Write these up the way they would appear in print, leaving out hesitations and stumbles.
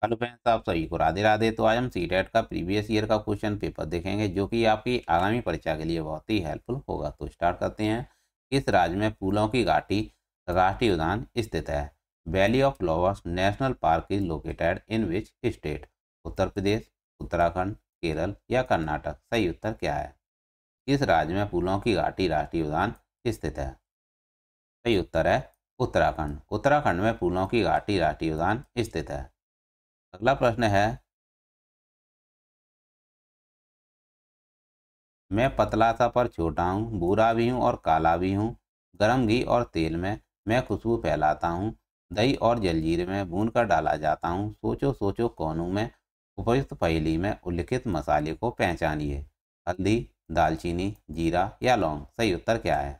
Hello friends, आप सभी को राधे राधे। तो आज हम सीटेट का प्रीवियस ईयर का क्वेश्चन पेपर देखेंगे जो कि आपकी आगामी परीक्षा के लिए बहुत ही हेल्पफुल होगा। तो स्टार्ट करते हैं। किस राज्य में फूलों की घाटी राष्ट्रीय उद्यान स्थित है? Valley of flowers national park is located in which state? Uttar Pradesh, Uttarakhand, Kerala या कर्नाटक? सही उत्तर क्या है? किस राज्य में फूलों की घाटी राष्ट्रीय उद्यान स्थित है? सही उत्तर है उत्तराखंड। उत्तराखंड में फूलों की घाटी राष्ट्रीय उद्यान स्थित है। अगला प्रश्न है, मैं पतला सा पर छोटा हूँ, भूरा भी हूँ और काला भी हूँ। गरम घी और तेल में मैं खुशबू फैलाता हूँ। दही और जलजीरे में भून कर डाला जाता हूँ। सोचो सोचो कौन हूँ मैं? उपयुक्त पहेली में उल्लिखित मसाले को पहचानिए। हल्दी, दालचीनी, जीरा या लौंग? सही उत्तर क्या है?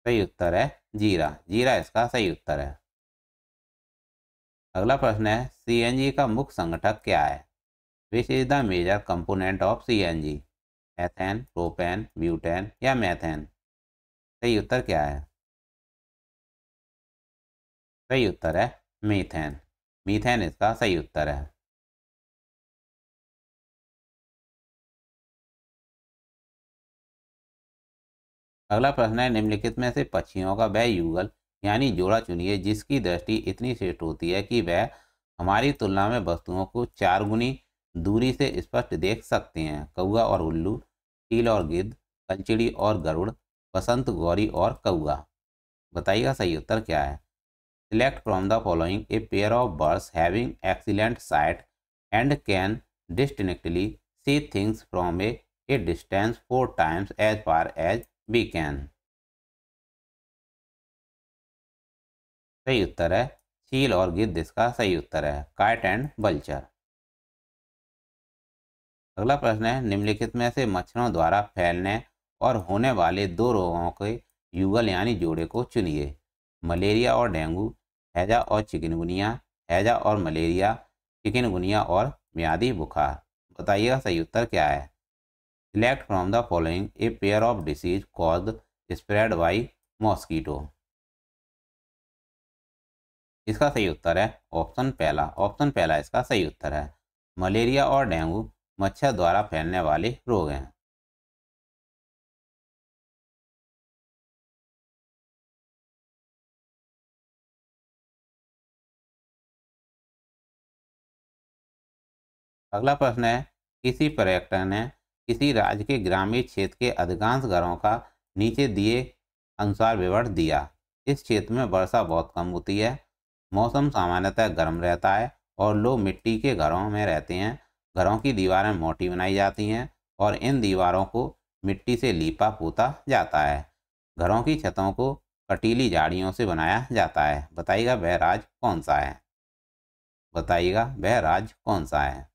सही उत्तर है जीरा। जीरा इसका सही उत्तर है। अगला प्रश्न है, सीएनजी का मुख्य संगठक क्या है? Which is the major component of CNG? Ethane, propane, butane या मैथेन? सही उत्तर क्या है? सही उत्तर है मीथेन। मीथेन इसका सही उत्तर है। अगला प्रश्न है, निम्नलिखित में से पक्षियों का वह युगल यानी जोड़ा चुनिए जिसकी दृष्टि इतनी श्रेष्ठ होती है कि वह हमारी तुलना में वस्तुओं को 4 गुनी दूरी से स्पष्ट देख सकते हैं। कौआ और उल्लू, चील और गिद्ध, कलचिड़ी और गरुड़, बसंत, गौरी और कौआ? बताइएगा सही उत्तर क्या है? Select from the following a pair of birds having excellent sight and can distinctly see things from a distance 4 times as far as we can. सही उत्तर है चील और गिद्ध इसका सही उत्तर है। Kite and vulture. अगला प्रश्न है, निम्नलिखित में से मच्छरों द्वारा फैलने और होने वाले 2 रोगों के युगल यानी जोड़े को चुनिए। मलेरिया और डेंगू, हैजा और चिकनगुनिया, हैजा और मलेरिया, चिकनगुनिया और म्यादी बुखार? बताइएगा सही उत्तर क्या है? Select from the following a pair of disease caused spread by mosquito. इसका सही उत्तर है ऑप्शन पहला। ऑप्शन पहला इसका सही उत्तर है। मलेरिया और डेंगू मच्छर द्वारा फैलने वाले रोग हैं। अगला प्रश्न है, किसी पर्यटक ने किसी राज्य के ग्रामीण क्षेत्र के अधिकांश घरों का नीचे दिए अनुसार विवरण दिया। इस क्षेत्र में वर्षा बहुत कम होती है, मौसम सामान्यतः गर्म रहता है और लोग मिट्टी के घरों में रहते हैं। घरों की दीवारें मोटी बनाई जाती हैं और इन दीवारों को मिट्टी से लीपा पोता जाता है। घरों की छतों को कटीली झाड़ियों से बनाया जाता है। बताइएगा वह राज्य कौन सा है? बताइएगा वह राज्य कौन सा है?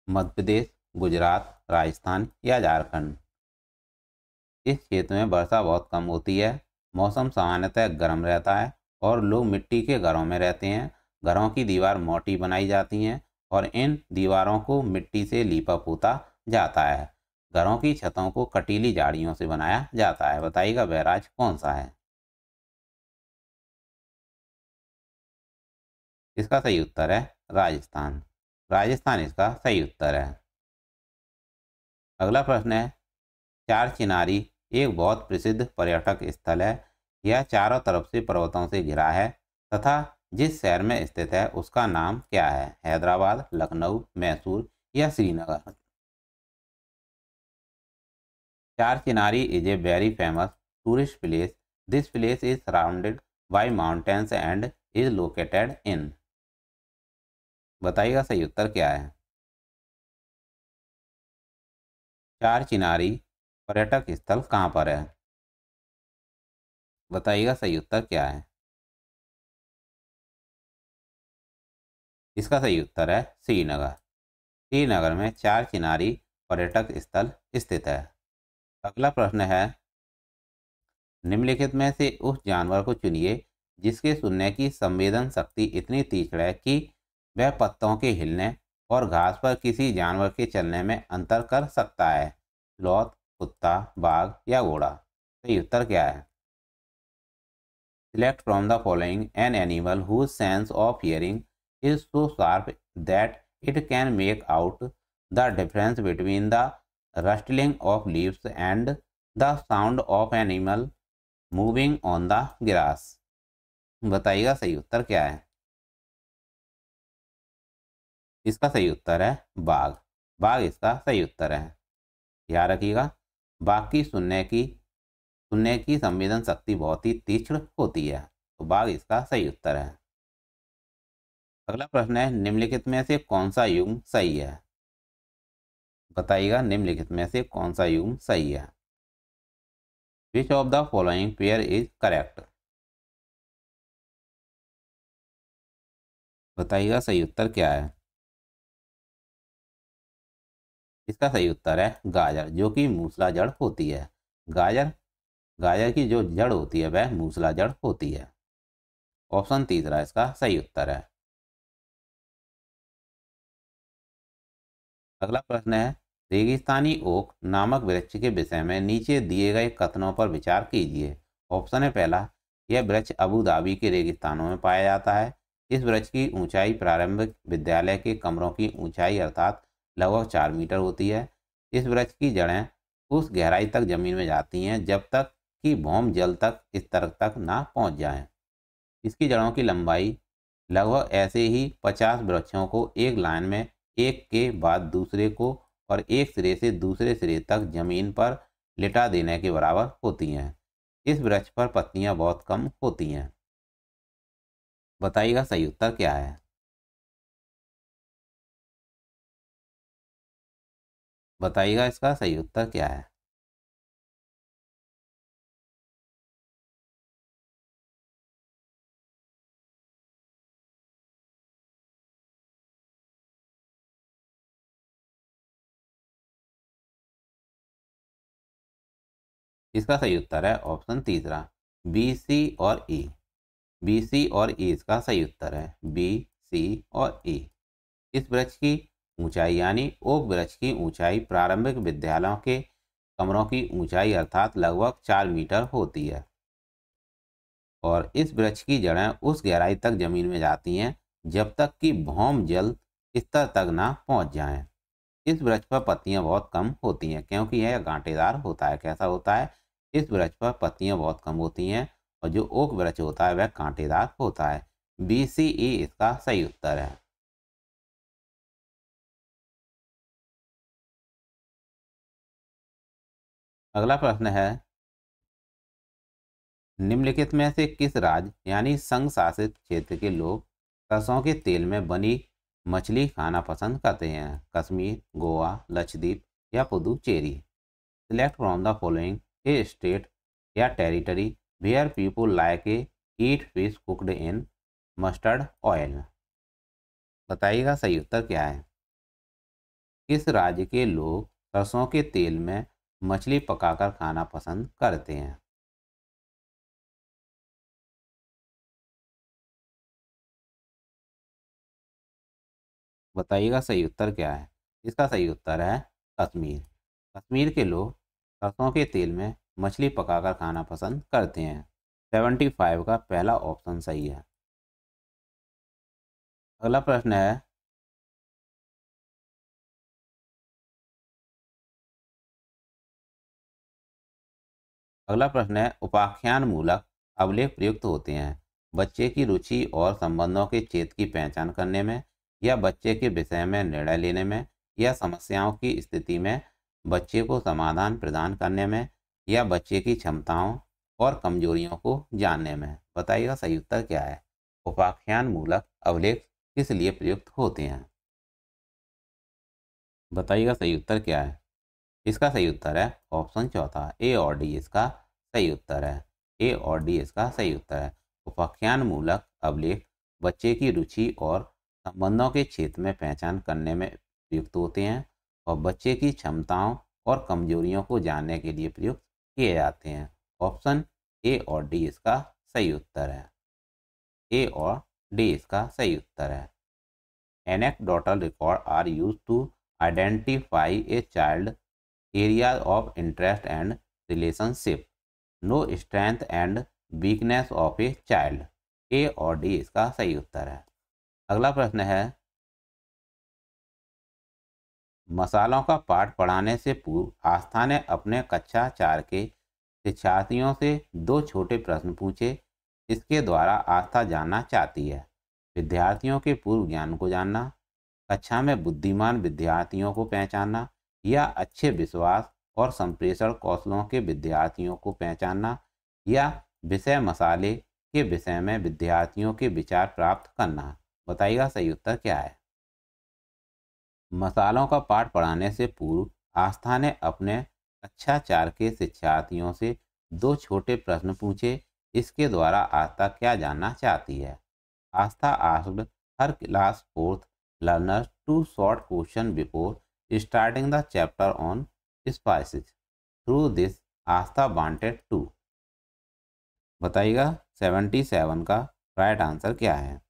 मध्य प्रदेश, गुजरात, राजस्थान या झारखंड? इस क्षेत्र में वर्षा बहुत कम होती है, मौसम सामान्यतः गर्म रहता है और लोग मिट्टी के घरों में रहते हैं। घरों की दीवार मोटी बनाई जाती हैं और इन दीवारों को मिट्टी से लीपा पोता जाता है। घरों की छतों को कटीली झाड़ियों से बनाया जाता है। बताइएगा वह राज्य कौन सा है? इसका सही उत्तर है राजस्थान। राजस्थान इसका सही उत्तर है। अगला प्रश्न है, चार चिनारी एक बहुत प्रसिद्ध पर्यटक स्थल है। यह चारों तरफ से पर्वतों से घिरा है तथा जिस शहर में स्थित है उसका नाम क्या है? हैदराबाद, लखनऊ, मैसूर या श्रीनगर? चार Chinari is a very famous tourist place. This place is surrounded by mountains and is located इन? बताइएगा सही उत्तर क्या है? चार चिनारी पर्यटक स्थल कहाँ पर है? बताइएगा सही उत्तर क्या है? इसका सही उत्तर है श्रीनगर। श्रीनगर में चार चिनारी पर्यटक स्थल स्थित है। अगला प्रश्न है, निम्नलिखित में से उस जानवर को चुनिए जिसके सुनने की संवेदन शक्ति इतनी तीक्ष्ण है कि वह पत्तों के हिलने और घास पर किसी जानवर के चलने में अंतर कर सकता है। स्लॉथ, कुत्ता, बाघ या घोड़ा? सही उत्तर क्या है? Select from the following an animal whose sense of hearing is so sharp that it can make out the difference between the rustling of leaves and the sound of an animal moving on the grass. बताइएगा सही उत्तर क्या है? इसका सही उत्तर है बाघ। बाघ इसका सही उत्तर है। याद रखिएगा, बाघ की सुनने की संवेदन शक्ति बहुत ही तीक्ष्ण होती है, तो बाघ इसका सही उत्तर है। अगला प्रश्न है, निम्नलिखित में से कौन सा युग्म सही है? बताइएगा निम्नलिखित में से कौन सा युग्म सही है? विच of the following pair is correct? बताइएगा सही उत्तर क्या है? इसका सही उत्तर है गाजर, जो कि मूसलाजड़ होती है। गाजर गाजर की जो जड़ होती है वह मूसलाजड़ होती है। ऑप्शन तीसरा इसका सही उत्तर है। अगला प्रश्न है, रेगिस्तानी ओक नामक वृक्ष के विषय में नीचे दिए गए कथनों पर विचार कीजिए। ऑप्शन है पहला, यह वृक्ष अबू धाबी के रेगिस्तानों में पाया जाता है। इस वृक्ष की ऊंचाई प्रारंभिक विद्यालय के कमरों की ऊंचाई अर्थात लगभग 4 मीटर होती है। इस वृक्ष की जड़ें उस गहराई तक जमीन में जाती हैं जब तक कि भौम जल तक स्तर तक ना पहुंच जाएं। इसकी जड़ों की लंबाई लगभग ऐसे ही 50 वृक्षों को एक लाइन में एक के बाद दूसरे को और एक सिरे से दूसरे सिरे तक जमीन पर लिटा देने के बराबर होती हैं। इस वृक्ष पर पत्तियां बहुत कम होती हैं। बताइएगा सही उत्तर क्या है? बताइएगा इसका सही उत्तर क्या है? इसका सही उत्तर है ऑप्शन तीसरा, बी, सी और ई। बी, सी और ई इसका सही उत्तर है। बी, सी और ई। इस वृक्ष की ऊंचाई यानी ओक वृक्ष की ऊंचाई प्रारंभिक विद्यालयों के कमरों की ऊंचाई अर्थात लगभग 4 मीटर होती है और इस वृक्ष की जड़ें उस गहराई तक जमीन में जाती हैं जब तक कि भौम जल स्तर तक ना पहुंच जाएं। इस वृक्ष पर पत्तियां बहुत कम होती हैं क्योंकि यह कांटेदार होता है। कैसा होता है? इस वृक्ष पर पत्तियां बहुत कम होती हैं और जो ओक वृक्ष होता है वह कांटेदार होता है। बी, सी, ई इसका सही उत्तर है। अगला प्रश्न है, निम्नलिखित में से किस राज्य यानी संघ शासित क्षेत्र के लोग सरसों के तेल में बनी मछली खाना पसंद करते हैं? कश्मीर, गोवा, लक्षद्वीप या Puducherry? Select from the following a state या territory where people like a eat fish cooked in mustard oil. बताइएगा सही उत्तर क्या है? किस राज्य के लोग सरसों के तेल में मछली पकाकर खाना पसंद करते हैं? बताइएगा सही उत्तर क्या है? इसका सही उत्तर है कश्मीर। कश्मीर के लोग सरसों के तेल में मछली पकाकर खाना पसंद करते हैं। 75 का पहला ऑप्शन सही है। अगला प्रश्न है, उपाख्यान मूलक अभिलेख प्रयुक्त होते हैं बच्चे की रुचि और संबंधों के क्षेत्र की पहचान करने में, या बच्चे के विषय में निर्णय लेने में, या समस्याओं की स्थिति में बच्चे को समाधान प्रदान करने में, या बच्चे की क्षमताओं और कमजोरियों को जानने में। बताइएगा सही उत्तर क्या है? उपाख्यान मूलक अभिलेख किस लिए प्रयुक्त होते हैं? बताइएगा सही उत्तर क्या है? इसका सही उत्तर है ऑप्शन चौथा, ए और डी इसका सही उत्तर है। ए और डी इसका सही उत्तर है। उपाख्यान मूलक अभिलेख बच्चे की रुचि और संबंधों के क्षेत्र में पहचान करने में प्रयुक्त होते हैं और बच्चे की क्षमताओं और कमजोरियों को जानने के लिए प्रयुक्त किए जाते हैं। ऑप्शन ए और डी इसका सही उत्तर है। ए और डी इसका सही उत्तर है। Anecdotal record are used to identify a child areas of interest and relationship, know strength and weakness of a child. A और डी इसका सही उत्तर है। अगला प्रश्न है, मसालों का पाठ पढ़ाने से पूर्व आस्था ने अपने कक्षा 4 के शिक्षार्थियों से 2 छोटे प्रश्न पूछे। इसके द्वारा आस्था जानना चाहती है विद्यार्थियों के पूर्व ज्ञान को जानना, कक्षा में बुद्धिमान विद्यार्थियों को पहचानना, या अच्छे विश्वास और संप्रेषण कौशलों के विद्यार्थियों को पहचानना, या विषय मसाले के विषय में विद्यार्थियों के विचार प्राप्त करना। बताइएगा सही उत्तर क्या है। मसालों का पाठ पढ़ाने से पूर्व आस्था ने अपने कक्षा 4 के शिक्षार्थियों से 2 छोटे प्रश्न पूछे। इसके द्वारा आस्था क्या जानना चाहती है। Astha asked her class 4th learners 2 short questions before starting the chapter on spices. Through this, Aastha wanted to। बताइएगा 77 का राइट आंसर क्या है।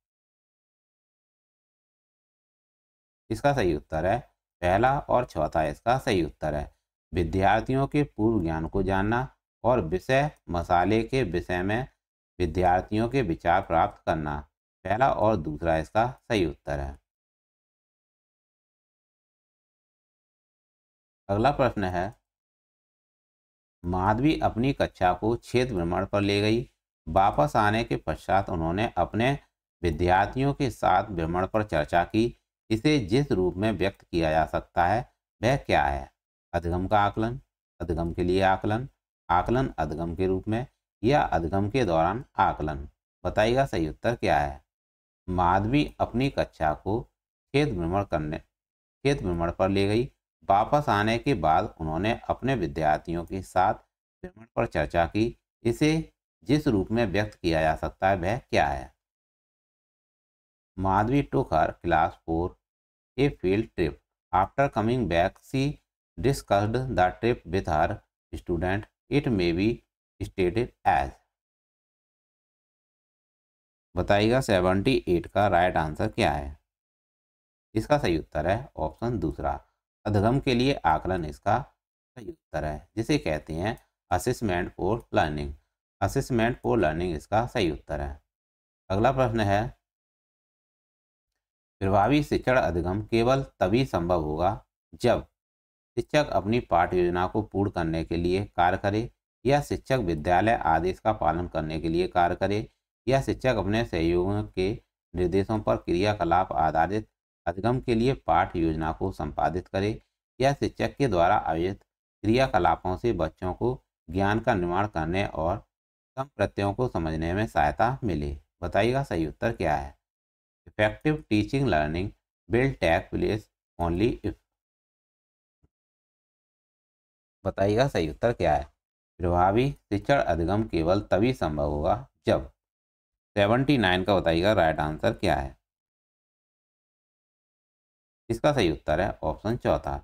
इसका सही उत्तर है पहला और चौथा इसका सही उत्तर है। विद्यार्थियों के पूर्व ज्ञान को जानना और विषय मसाले के विषय में विद्यार्थियों के विचार प्राप्त करना, पहला और दूसरा इसका सही उत्तर है। अगला प्रश्न है, माधवी अपनी कक्षा को क्षेत्र भ्रमण पर ले गई। वापस आने के पश्चात उन्होंने अपने विद्यार्थियों के साथ भ्रमण पर चर्चा की। इसे जिस रूप में व्यक्त किया जा सकता है वह क्या है। अधिगम का आकलन, अधिगम के लिए आकलन, आकलन अधिगम के रूप में, या अधिगम के दौरान आकलन। बताइएगा सही उत्तर क्या है। माधवी अपनी कक्षा को क्षेत्र भ्रमण पर ले गई। वापस आने के बाद उन्होंने अपने विद्यार्थियों के साथ भ्रमण पर चर्चा की। इसे जिस रूप में व्यक्त किया जा सकता है वह क्या है। Madhavi took her class for a field trip. After coming back, she discussed the trip with her student. It may be stated as। बताइएगा 78 का राइट आंसर क्या है। इसका सही उत्तर है ऑप्शन दूसरा, अधिगम के लिए आकलन इसका सही उत्तर है, जिसे कहते हैं assessment for learning. Assessment for learning इसका सही उत्तर है। अगला प्रश्न है, प्रभावी शिक्षण अधिगम केवल तभी संभव होगा जब शिक्षक अपनी पाठ योजना को पूर्ण करने के लिए कार्य करे, या शिक्षक विद्यालय आदेश का पालन करने के लिए कार्य करे, या शिक्षक अपने सहयोगियों के निर्देशों पर क्रियाकलाप आधारित अधिगम के लिए पाठ योजना को संपादित करे, या शिक्षक के द्वारा आयोजित क्रियाकलापों से बच्चों को ज्ञान का निर्माण करने और सम प्रत्ययों को समझने में सहायता मिले। बताइएगा सही उत्तर क्या है। Effective teaching learning will take place only if. बताइएगा सही उत्तर क्या है। प्रभावी शिक्षण अधिगम केवल तभी संभव होगा जब। 79 का बताइएगा राइट आंसर क्या है। इसका सही उत्तर है ऑप्शन चौथा,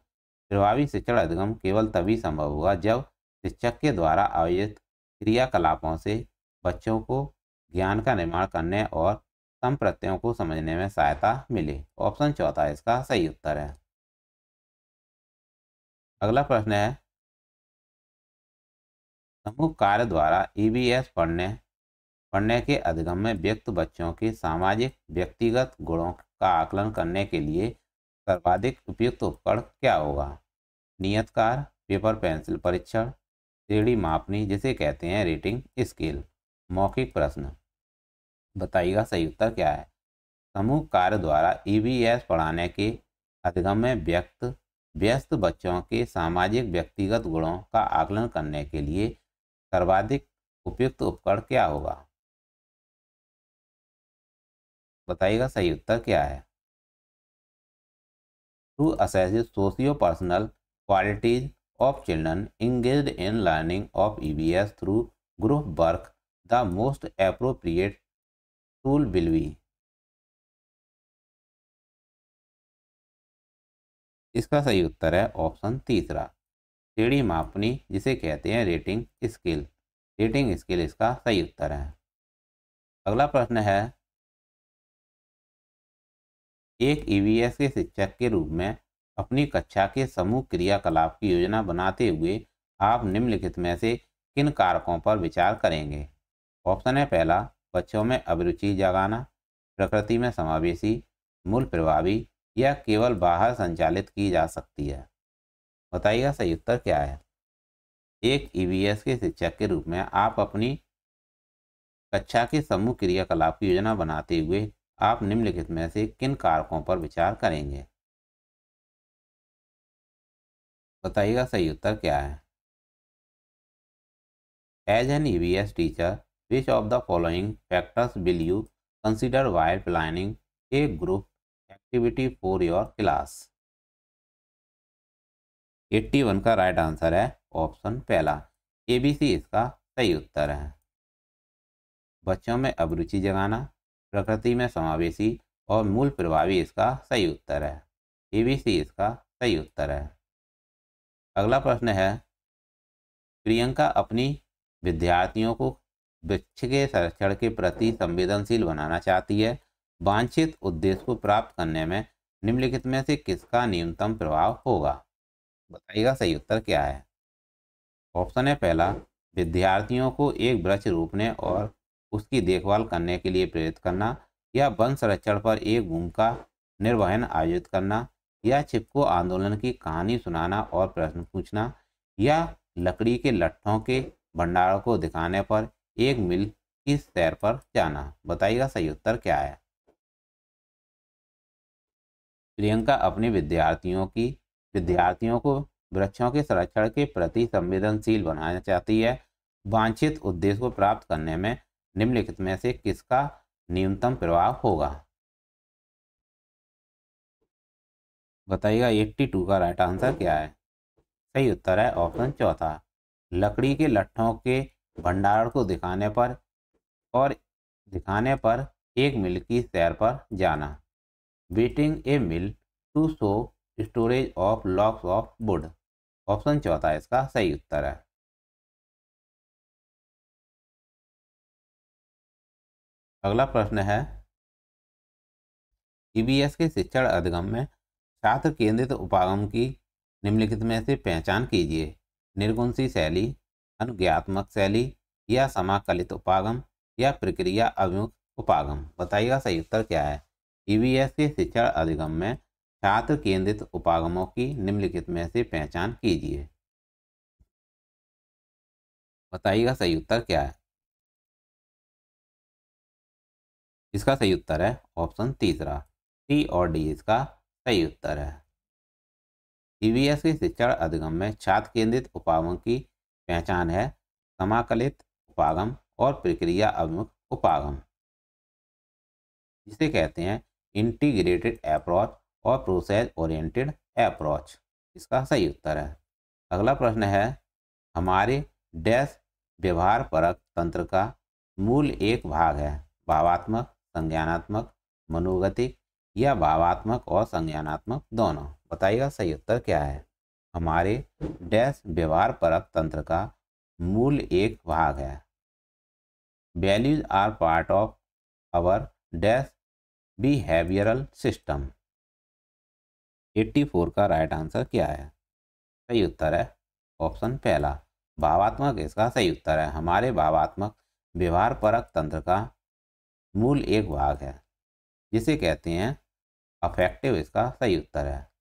प्रभावी शिक्षण अधिगम केवल तभी संभव होगा जब शिक्षक के द्वारा आयोजित क्रियाकलापों से बच्चों को ज्ञान का निर्माण करने और सम प्रत्ययों को समझने में सहायता मिले। ऑप्शन चौथा इसका सही उत्तर है। अगला प्रश्न है, समूह कार्य द्वारा ईवीएस पढ़ने के अधिगम में व्यक्त बच्चों के सामाजिक व्यक्तिगत गुणों का आकलन करने के लिए सर्वाधिक उपयुक्त उपकरण क्या होगा। नियत कार्य, पेपर पेंसिल परीक्षण, श्रेणी मापनी जिसे कहते हैं रेटिंग स्केल, मौखिक प्रश्न। बताइएगा सही उत्तर क्या है। समूह कार्य द्वारा ईवीएस पढ़ाने के अधिगम में व्यस्त बच्चों के सामाजिक व्यक्तिगत गुणों का आकलन करने के लिए सर्वाधिक उपयुक्त उपकरण क्या होगा। बताइएगा सही उत्तर क्या है। To assess socio personal qualities of children engaged in learning of EVS through group work, the most appropriate tool will be। इसका सही उत्तर है ऑप्शन तीसरा, श्रेणी मापनी जिसे कहते हैं रेटिंग स्केल। रेटिंग स्केल इसका सही उत्तर है। अगला प्रश्न है, एक ईवीएस के शिक्षक के रूप में अपनी कक्षा के समूह क्रियाकलाप की योजना बनाते हुए आप निम्नलिखित में से किन कारकों पर विचार करेंगे? ऑप्शन है पहला, बच्चों में अभिरुचि जगाना, प्रकृति में समावेशी, मूल प्रभावी या केवल बाहर संचालित की जा सकती है। बताइएगा सही उत्तर क्या है। एक ईवीएस के शिक्षक के रूप में आप अपनी कक्षा के समूह क्रियाकलाप की योजना बनाते हुए आप निम्नलिखित में से किन कारकों पर विचार करेंगे? बताइएगा सही उत्तर क्या है। As an EVS teacher, which of the following factors will you consider while planning a group activity for your class? 81 का राइट आंसर है ऑप्शन पहला, एबीसी इसका सही उत्तर है। बच्चों में अभिरुचि जगाना, प्रकृति में समावेशी और मूल प्रभावी इसका सही उत्तर है। एबीसी इसका सही उत्तर है। अगला प्रश्न है, प्रियंका अपनी विद्यार्थियों को वृक्ष के संरक्षण के प्रति संवेदनशील बनाना चाहती है। वांछित उद्देश्य को प्राप्त करने में निम्नलिखित में से किसका न्यूनतम प्रभाव होगा? बताइएगा सही उत्तर क्या है। ऑप्शन है पहला, विद्यार्थियों को एक वृक्ष रोपने और उसकी देखभाल करने के लिए प्रेरित करना, या वन संरक्षण पर एक भूमिका निर्वहन आयोजित करना, या चिपको आंदोलन की कहानी सुनाना और प्रश्न पूछना, या लकड़ी के लट्ठों के भंडारों को दिखाने पर एक मिल की सैर पर जाना। बताइएगा सही उत्तर क्या है। प्रियंका अपने विद्यार्थियों को वृक्षों के संरक्षण के प्रति संवेदनशील बनाना चाहती है। वांछित उद्देश्य को प्राप्त करने में निम्नलिखित में से किसका न्यूनतम प्रभाव होगा? बताइएगा 82 का राइट आंसर क्या है। सही उत्तर है ऑप्शन चौथा, लकड़ी के लट्ठों के भंडार को दिखाने पर एक मिल की सैर पर जाना। Visiting a mill to show storage of logs of wood. Option चौथा इसका सही उत्तर है। अगला प्रश्न है, ईवीएस के शिक्षण अधिगम में छात्र केंद्रित उपागम की निम्नलिखित में से पहचान कीजिए। निर्गुणसी शैली, अनुज्ञात्मक शैली, या समाकलित उपागम, या प्रक्रिया अभिमुख उपागम। बताइएगा सही उत्तर क्या है। ईवीएस के शिक्षण अधिगम में छात्र केंद्रित उपागमों की निम्नलिखित में से पहचान कीजिए। बताइएगा सही उत्तर क्या है। इसका सही उत्तर है ऑप्शन तीसरा, सी और डी इसका सही उत्तर है। ईवीएस के शिक्षण अधिगम में छात्र केंद्रित उपागम की पहचान है समाकलित उपागम और प्रक्रिया अभिमुख उपागम, जिसे कहते हैं इंटीग्रेटेड अप्रोच और प्रोसेस ओरिएंटेड अप्रोच। इसका सही उत्तर है। अगला प्रश्न है, हमारे डैश व्यवहार परक तंत्र का मूल एक भाग है। भावात्मक, संज्ञानात्मक, मनोगतिक, या भावात्मक और संज्ञानात्मक दोनों। बताइएगा सही उत्तर क्या है। हमारे डैश व्यवहार परक तंत्र का मूल एक भाग है। Values are part of our dash behavioural system. 84 का राइट आंसर क्या है। सही उत्तर है ऑप्शन पहला, भावात्मक इसका सही उत्तर है। हमारे भावात्मक व्यवहार परक तंत्र का मूल एक भाग है, जिसे कहते हैं अफेक्टिव। इसका सही उत्तर है।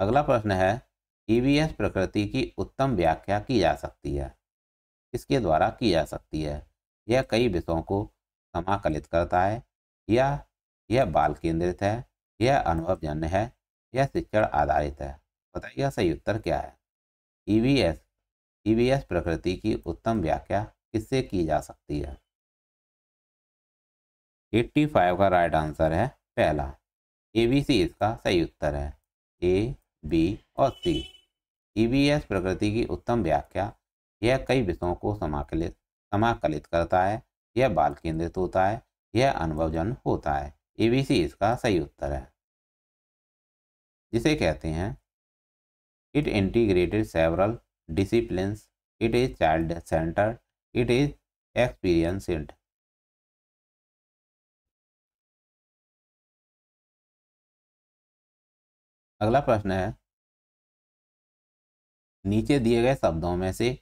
अगला प्रश्न है, ईवीएस प्रकृति की उत्तम व्याख्या की जा सकती है, किसके द्वारा की जा सकती है? यह कई विषयों को समाकलित करता है, या यह बाल केंद्रित है, यह अनुभवजन्य है, यह शिक्षण आधारित है। बताइएगा सही उत्तर क्या है। ईवीएस ईवीएस प्रकृति की उत्तम व्याख्या किससे की जा सकती है? 85 का राइट आंसर है पहला, एबीसी इसका सही उत्तर है। ए, बी और सी। ईवीएस प्रकृति की उत्तम व्याख्या, यह कई विषयों को समाकलित करता है, यह बाल केंद्रित होता है, यह अनुभवजन्य होता है। एबीसी इसका सही उत्तर है, जिसे कहते हैं it integrated several disciplines, it is child centred, it is experienced. अगला प्रश्न है, नीचे दिए गए शब्दों में से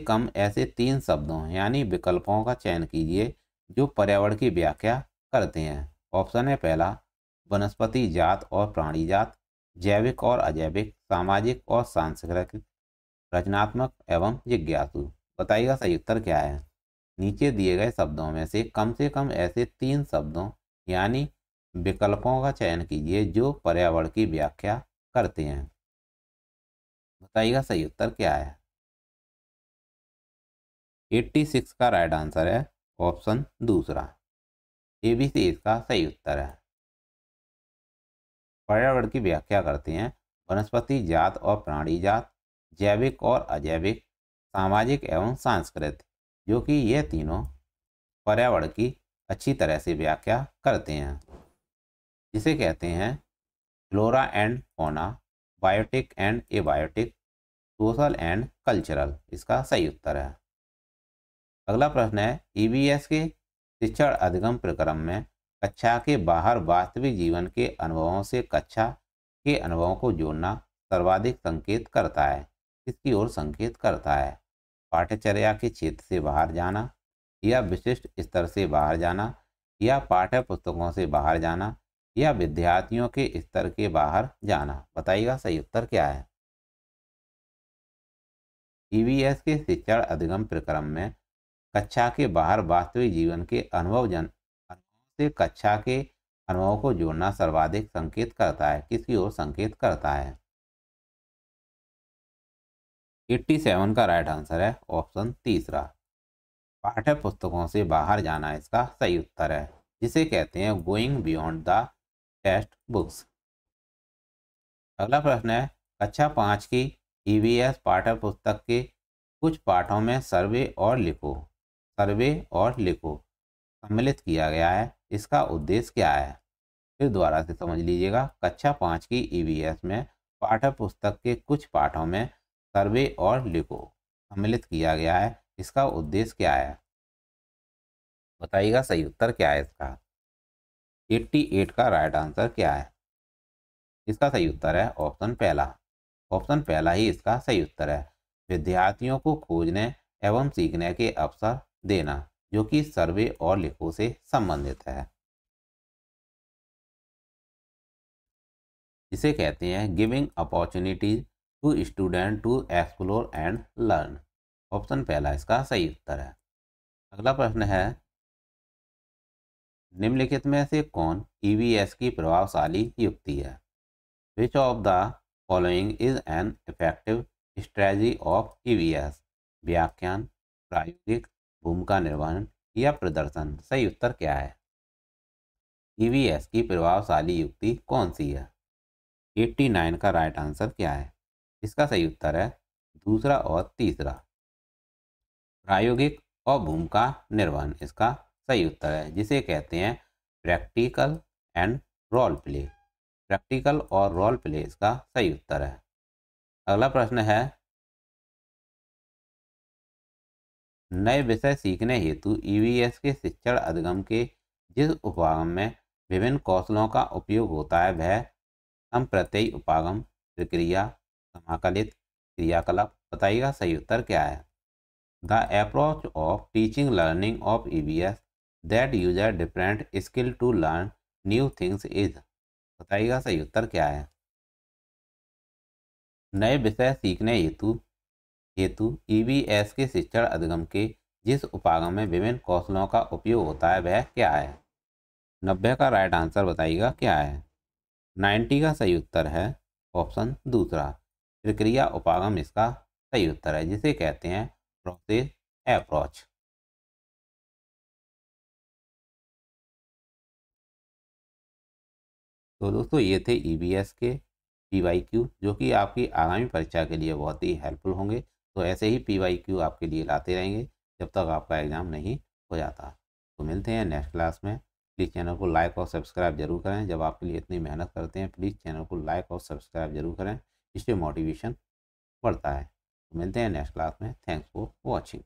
कम ऐसे 3 शब्दों यानी विकल्पों का चयन कीजिए जो पर्यावरण की व्याख्या करते हैं। ऑप्शन है पहला, वनस्पति जात और प्राणी जात, जैविक और अजैविक, सामाजिक और सांस्कृतिक, रचनात्मक एवं जिज्ञासु। बताइएगा सही उत्तर क्या है। नीचे दिए गए शब्दों में से कम ऐसे 3 शब्दों यानी विकल्पों का चयन कीजिए जो पर्यावरण की व्याख्या करते हैं। बताइएगा सही उत्तर क्या है। 86 का राइट आंसर है ऑप्शन दूसरा, ABC इसका सही उत्तर है। पर्यावरण की व्याख्या करते हैं वनस्पति जात और प्राणी जात, जैविक और अजैविक, सामाजिक एवं सांस्कृतिक, जो कि ये तीनों पर्यावरण की अच्छी तरह से व्याख्या करते हैं, जिसे कहते हैं flora and fauna, biotic and abiotic, social and cultural. इसका सही उत्तर है। अगला प्रश्न है, EVS के शिक्षण अधिगम प्रक्रम में कक्षा के बाहर वास्तविक जीवन के अनुभवों से कक्षा के अनुभवों को जोड़ना सर्वाधिक संकेत करता है। किसकी ओर संकेत करता है। पाठ्यचर्या के क्षेत्र से बाहर जाना, या विशिष्ट स्तर से बाहर जाना, या पाठ्य पुस्तकों से बाहर जाना, या विद्यार्थियों के स्तर के बाहर जाना। बताइएगा सही उत्तर क्या है। EVS के शिक्षण अधिगम प्रक्रम में कक्षा के बाहर वास्तविक जीवन के अनुभवों से कक्षा के अनुभवों को जोड़ना सर्वाधिक संकेत करता है। किसकी ओर संकेत करता है। 87 का राइट आंसर है ऑप्शन तीसरा, पाठ्य पुस्तकों से बाहर जाना इसका सही उत्तर है, जिसे कहते हैं going beyond the text books. अगला प्रश्न है, कक्षा 5 की EVS पाठ्य पुस्तक के कुछ पाठों में सर्वे और लिखो सम्मिलित किया गया है। इसका उद्देश्य क्या है। फिर दोबारा से समझ लीजिएगा। कक्षा 5 की EVS में पाठ्य पुस्तक के कुछ पाठों में सर्वे और लिखो सम्मिलित किया गया है। इसका उद्देश्य क्या है। बताइएगा सही उत्तर क्या है इसका। 88 का राइट आंसर क्या है। इसका सही उत्तर है ऑप्शन पहला ही इसका सही उत्तर है। विद्यार्थियों को खोजने एवं सीखने के अवसर देना, जो कि सर्वे और लिखो से संबंधित है, जिसे कहते हैं giving opportunities to student to explore and learn. Option पहला इसका सही उत्तर है। अगला प्रश्न है, निम्नलिखित में से कौन EVS की प्रभावशाली युक्ति है। विच of the following is an effective strategy of EVS। व्याख्यान, प्रायोगिक, भूमिका निर्वहन या प्रदर्शन। सही उत्तर क्या है। EVS की प्रभावशाली युक्ति कौन सी है। 89 का राइट आंसर क्या है। इसका सही उत्तर है दूसरा और तीसरा, प्रायोगिक और भूमिका निर्वहन इसका सही उत्तर है, जिसे कहते हैं practical and role play. Practical और रोल प्ले इसका सही उत्तर है। अगला प्रश्न है, नए विषय सीखने हेतु EVS के शिक्षण अधिगम के जिस उपागम में विभिन्न कौशलों का उपयोग होता है वह संप्रत्ययी उपागम, प्रक्रिया, समाकलित, क्रियाकलाप। बताइएगा सही उत्तर क्या है। The approach of teaching learning of EVS that user different skill to learn new things is. बताइएगा सही उत्तर क्या है। नए विषय सीखने हेतु EVS के शिक्षण अधिगम के जिस उपागम में विभिन्न कौशलों का उपयोग होता है वह क्या है। 90 का राइट आंसर बताइएगा क्या है। 90 का सही उत्तर है ऑप्शन दूसरा, प्रक्रिया उपागम इसका सही उत्तर है, जिसे कहते हैं प्रोसेस अप्रोच। तो दोस्तों ये थे EVS के PYQ, जो कि आपकी आगामी परीक्षा के लिए बहुत ही हेल्पफुल होंगे। तो ऐसे ही PYQ आपके लिए लाते रहेंगे जब तक आपका एग्ज़ाम नहीं हो जाता। तो मिलते हैं नेक्स्ट क्लास में। प्लीज़ चैनल को लाइक और सब्सक्राइब जरूर करें। जब आपके लिए इतनी मेहनत करते हैं प्लीज़ चैनल को लाइक और सब्सक्राइब जरूर करें, इससे मोटिवेशन बढ़ता है। तो मिलते हैं नेक्स्ट क्लास में। Thanks for watching.